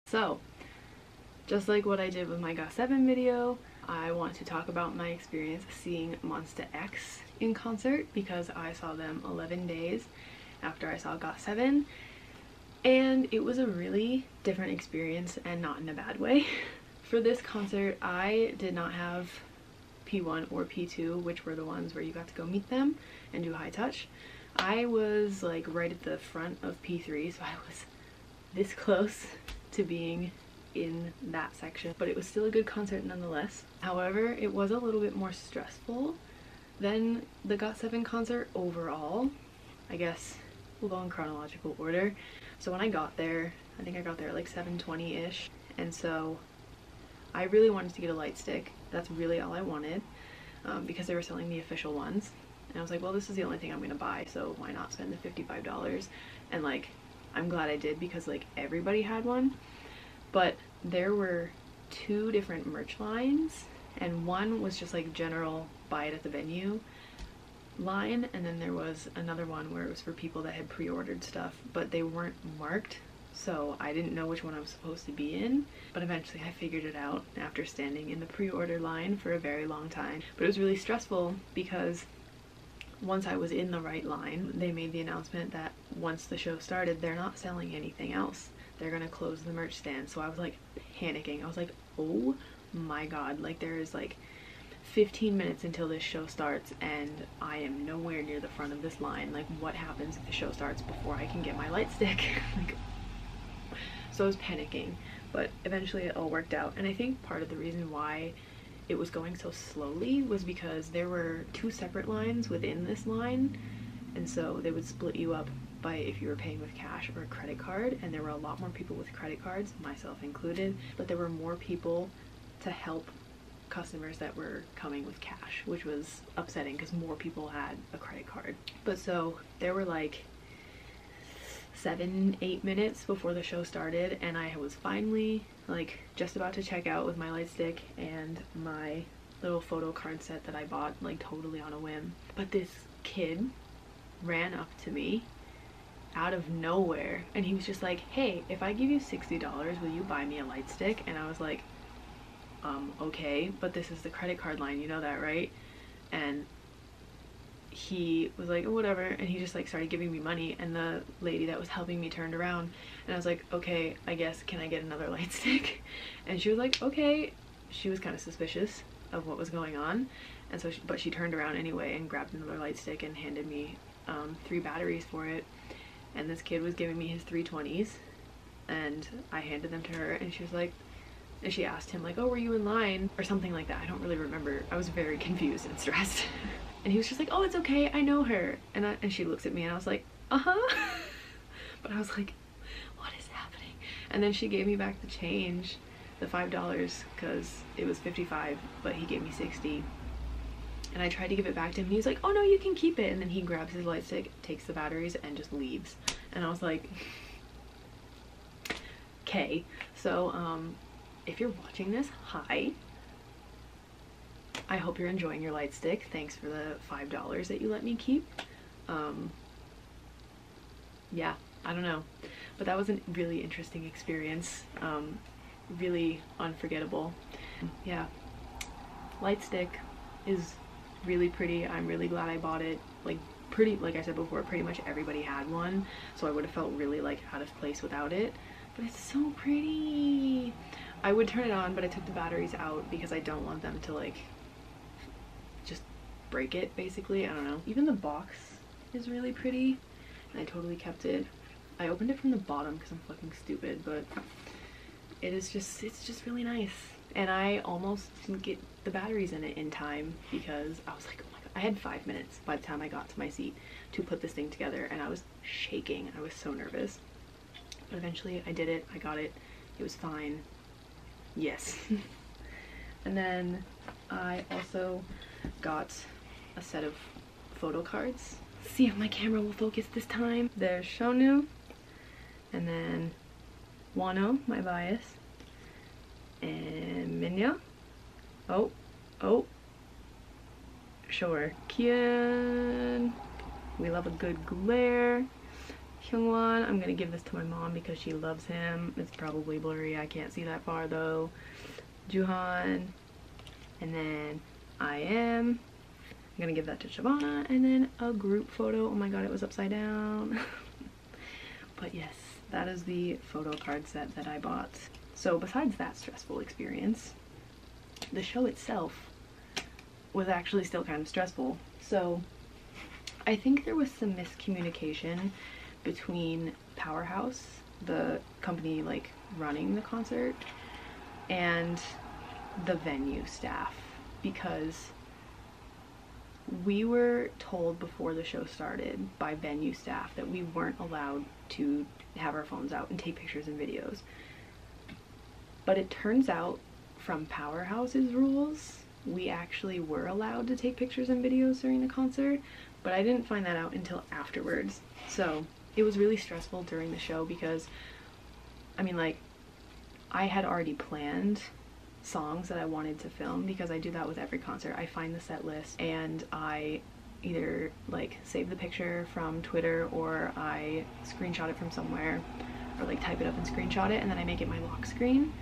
So, just like what I did with my GOT7 video, I want to talk about my experience seeing MONSTA X in concert because I saw them 11 days after I saw GOT7, and it was a really different experience, and not in a bad way. For this concert, I did not have P1 or P2, which were the ones where you got to go meet them and do high touch. I was like right at the front of P3, so I was this close to being in that section, but it was still a good concert nonetheless. However, it was a little bit more stressful than the GOT7 concert overall. I guess we'll go in chronological order. So when I got there, I think I got there like 7:20-ish, and so I really wanted to get a light stick. That's really all I wanted, because they were selling the official ones. And I was like, well, this is the only thing I'm gonna buy, so why not spend the $55? And like, I'm glad I did, because like everybody had one. But there were two different merch lines, and one was just like general buy it at the venue line, and then there was another one where it was for people that had pre-ordered stuff, but they weren't marked, so I didn't know which one I was supposed to be in. But eventually I figured it out after standing in the pre-order line for a very long time. But it was really stressful because once I was in the right line, they made the announcement that once the show started, they're not selling anything else. They're gonna close the merch stand. So I was like panicking. I was like, oh my god, like there is like 15 minutes until this show starts and I am nowhere near the front of this line. Like, what happens if the show starts before I can get my light stick? Like, so I was panicking, but eventually it all worked out. And I think part of the reason why it was going so slowly was because there were two separate lines within this line, and so they would split you up by if you were paying with cash or a credit card, and there were a lot more people with credit cards, myself included, but there were more people to help customers that were coming with cash, which was upsetting because more people had a credit card. But so there were like 7-8 minutes before the show started, and I was finally like just about to check out with my light stick and my little photo card set that I bought like totally on a whim. But this kid ran up to me out of nowhere, and he was just like, hey, if I give you $60, will you buy me a light stick? And I was like, okay, but this is the credit card line, you know that, right? And he was like, oh, whatever, and he just like started giving me money, and the lady that was helping me turned around, and I was like, okay, I guess, can I get another light stick? And she was like, okay. She was kind of suspicious of what was going on, and so but she turned around anyway and grabbed another light stick and handed me 3 batteries for it. And this kid was giving me his 320s, and I handed them to her, and she was like, and she asked him like, oh, were you in line or something like that. I don't really remember. I was very confused and stressed. And he was just like, oh, it's okay, I know her. And she looks at me, and I was like, uh-huh. But I was like, what is happening? And then she gave me back the change, the $5, because it was 55, but he gave me 60. And I tried to give it back to him, and he was like, oh no, you can keep it. And then he grabs his light stick, takes the batteries, and just leaves. And I was like, okay. So if you're watching this, hi. I hope you're enjoying your light stick. Thanks for the $5 that you let me keep. Yeah, I don't know, but that was a really interesting experience. Really unforgettable. Yeah, light stick is really pretty. I'm really glad I bought it. Like I said before, pretty much everybody had one, so I would have felt really like out of place without it. But it's so pretty. I would turn it on, but I took the batteries out because I don't want them to like just break it, basically. I don't know. Even the box is really pretty, and I totally kept it. I opened it from the bottom because I'm fucking stupid, but it's just really nice. And I almost didn't get the batteries in it in time because I was like, oh my god, I had 5 minutes by the time I got to my seat to put this thing together, and I was shaking. I was so nervous. But eventually I did it. I got it. It was fine. Yes. And then I also got a set of photo cards. See if my camera will focus this time. There's Shonu, and then Wano, my bias, and Minya. Oh, sure, Kian. We love a good glare. Hyungwon, I'm gonna give this to my mom because she loves him. It's probably blurry, I can't see that far though. Juhan, and then I'm gonna give that to Shavana, and then a group photo. Oh my god, it was upside down. But yes, that is the photo card set that I bought. So besides that stressful experience, the show itself was actually still kind of stressful. So I think there was some miscommunication between Powerhouse, the company like running the concert, and the venue staff, because we were told before the show started by venue staff that we weren't allowed to have our phones out and take pictures and videos. But it turns out from Powerhouse's rules, we actually were allowed to take pictures and videos during the concert, but I didn't find that out until afterwards. So it was really stressful during the show because, I mean, like, I had already planned songs that I wanted to film, because I do that with every concert. I find the set list and I either like save the picture from Twitter, or I screenshot it from somewhere, or like type it up and screenshot it, and then I make it my lock screen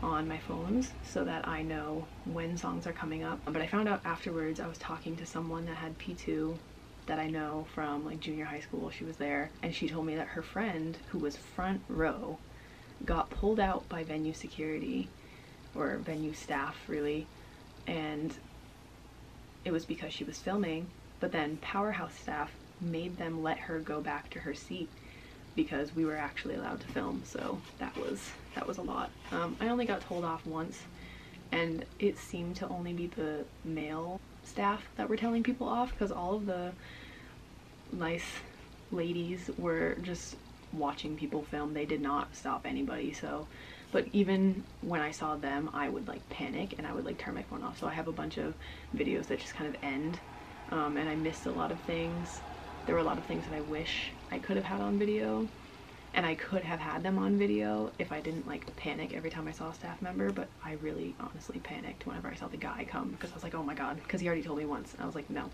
on my phones so that I know when songs are coming up. But I found out afterwards, I was talking to someone that had P2 that I know from like junior high school. She was there, and she told me that her friend, who was front row, got pulled out by venue security, or venue staff really, and it was because she was filming. But then Powerhouse staff made them let her go back to her seat because we were actually allowed to film. So that was a lot. I only got told off once, and it seemed to only be the male staff that were telling people off, because all of the nice ladies were just watching people film. They did not stop anybody. So, but even when I saw them, I would like panic and I would like turn my phone off. So I have a bunch of videos that just kind of end, and I missed a lot of things. There were a lot of things that I wish I could have had on video, and I could have had them on video if I didn't like panic every time I saw a staff member. But I really honestly panicked whenever I saw the guy come, because I was like, oh my god, because he already told me once. I was like, no.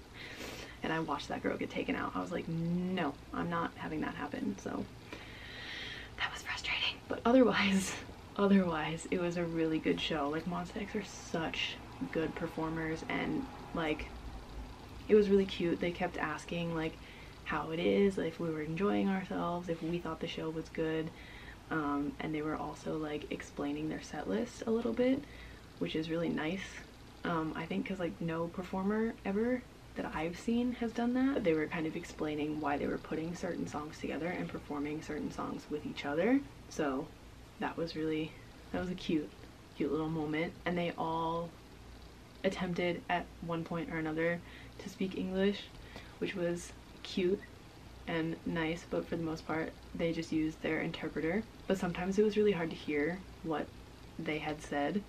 And I watched that girl get taken out. I was like, no, I'm not having that happen. So that was frustrating. But otherwise, it was a really good show. Like, MONSTA X are such good performers, and like, it was really cute. They kept asking like how it is, like if we were enjoying ourselves, if we thought the show was good, and they were also like explaining their set list a little bit, which is really nice. I think because like no performer ever that I've seen has done that. They were kind of explaining why they were putting certain songs together and performing certain songs with each other. So that was a cute little moment. And they all attempted at one point or another to speak English, which was cute and nice, but for the most part they just used their interpreter. But sometimes it was really hard to hear what they had said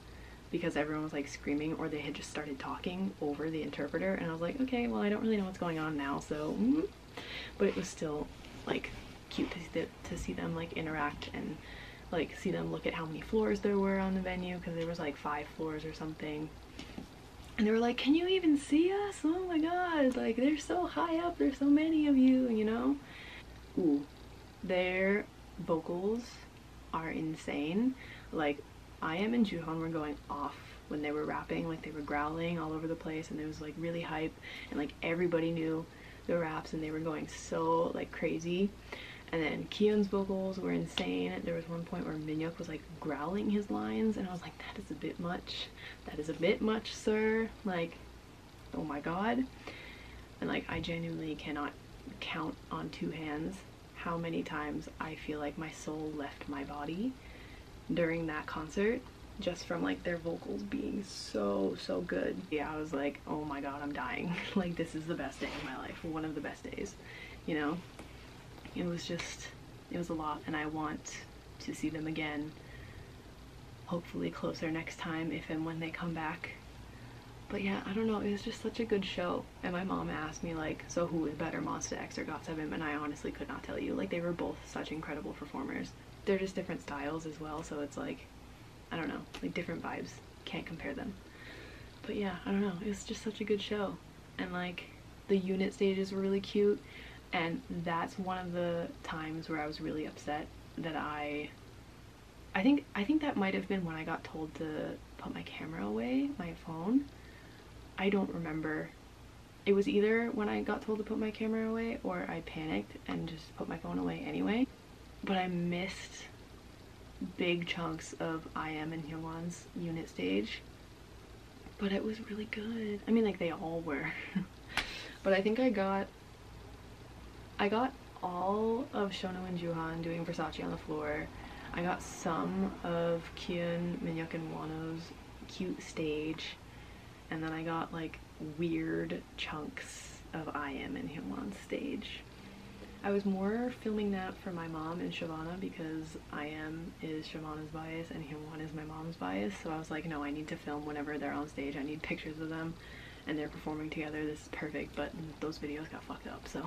because everyone was like screaming, or they had just started talking over the interpreter, and I was like, okay, well, I don't really know what's going on now, so but it was still like cute to see them like interact, and like see them look at how many floors there were on the venue, because there was like 5 floors or something. And they were like, can you even see us? Oh my god, like they're so high up, there's so many of you, you know? Ooh, their vocals are insane. Like, I.M and Juhan were going off when they were rapping, like they were growling all over the place, and it was like really hype, and like everybody knew the raps, and they were going so like crazy. And then Kyun's vocals were insane. There was one point where Minhyuk was like growling his lines, and I was like, that is a bit much. That is a bit much, sir. Like, oh my god. And like, I genuinely cannot count on 2 hands how many times I feel like my soul left my body during that concert, just from like their vocals being so good. Yeah, I was like, oh my god, I'm dying. Like, this is the best day of my life, one of the best days, you know? It was a lot, and I want to see them again, hopefully closer next time if and when they come back. But yeah, I don't know, it was just such a good show. And my mom asked me like, so who is better, MONSTA X or GOT7? And I honestly could not tell you. Like, they were both such incredible performers. They're just different styles as well, so it's like, I don't know, like different vibes. Can't compare them. But yeah, I don't know, it was just such a good show. And like, the unit stages were really cute, And that's one of the times where I was really upset that I think that might have been when I got told to put my camera away, my phone. I don't remember. It was either when I got told to put my camera away or I panicked and just put my phone away anyway. But I missed big chunks of IM and Hyungwon's unit stage. But it was really good. I mean, like, they all were. But I think I got all of Shonu and Juhan doing Versace on the floor. I got some of Kyun, Minhyuk, and Wano's cute stage. And then I got like weird chunks of IM and Hyungwon's stage. I was more filming that for my mom and Shavana because IM is Shavana's bias and Hyungwon is my mom's bias. So I was like, no, I need to film whenever they're on stage. I need pictures of them and they're performing together. This is perfect, but those videos got fucked up, so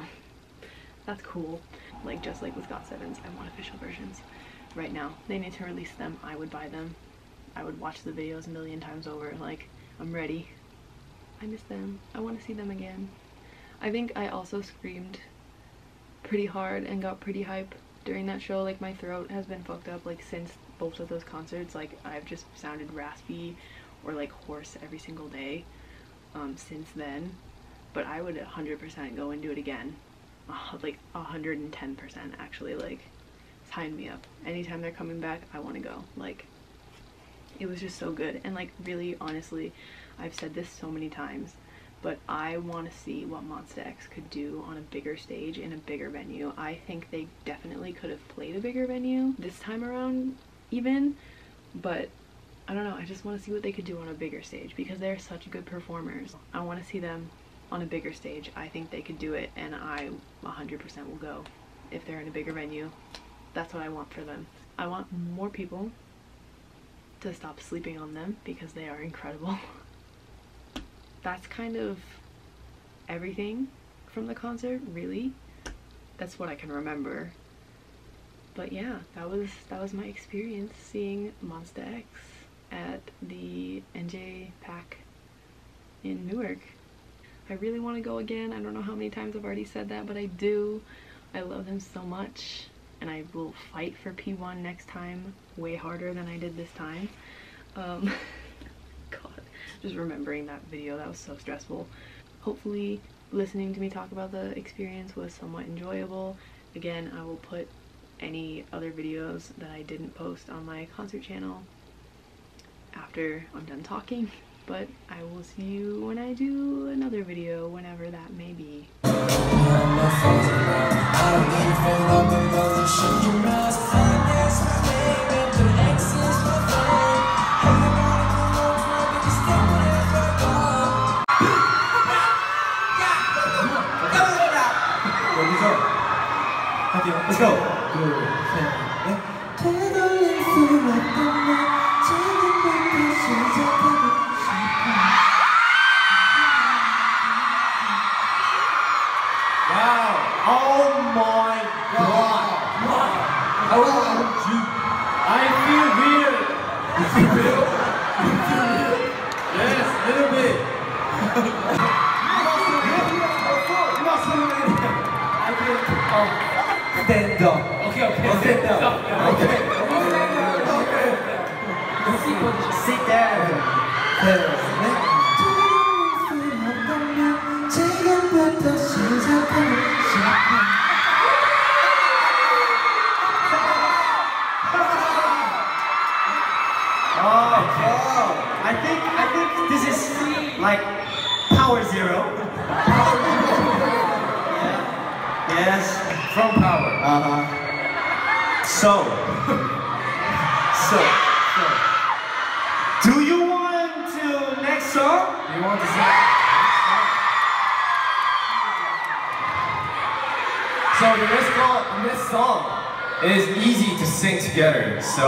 that's cool. Like, just like with GOT7's, I want official versions right now. They need to release them. I would buy them. I would watch the videos a million times over. Like, I'm ready. I miss them. I want to see them again. I think I also screamed pretty hard and got pretty hype during that show. Like, my throat has been fucked up like since both of those concerts. Like, I've just sounded raspy or like hoarse every single day since then. But I would 100% go and do it again. Like 110% actually. Like, sign me up. Anytime they're coming back, I want to go. Like, it was just so good. And like, really honestly, I've said this so many times, but I want to see what MONSTA X could do on a bigger stage in a bigger venue. I think they definitely could have played a bigger venue this time around even, but I don't know, I just want to see what they could do on a bigger stage because they're such good performers. I want to see them on a bigger stage. I think they could do it, and I 100% will go if they're in a bigger venue. That's what I want for them. I want more people to stop sleeping on them because they are incredible. That's kind of everything from the concert, really. That's what I can remember. But yeah, that was my experience seeing MONSTA X at the NJ Pack in Newark. I really want to go again. I don't know how many times I've already said that, but I do. I love them so much, and I will fight for P1 next time way harder than I did this time. God, just remembering that video, that was so stressful. Hopefully listening to me talk about the experience was somewhat enjoyable. Again, I will put any other videos that I didn't post on my concert channel after I'm done talking, but I will see you when I do another video, whenever that may be. Let's go. Wow. Oh my god. Wow. I feel weird. You feel weird? You feel weird? Yes, a little bit. I feel stand up. Okay. Stand up. Okay. Sit down. I think this is like Power Zero. Yeah. Yes. From Power. So. Do you want to next song? Do you want to sing? So the next song is easy to sing together. So.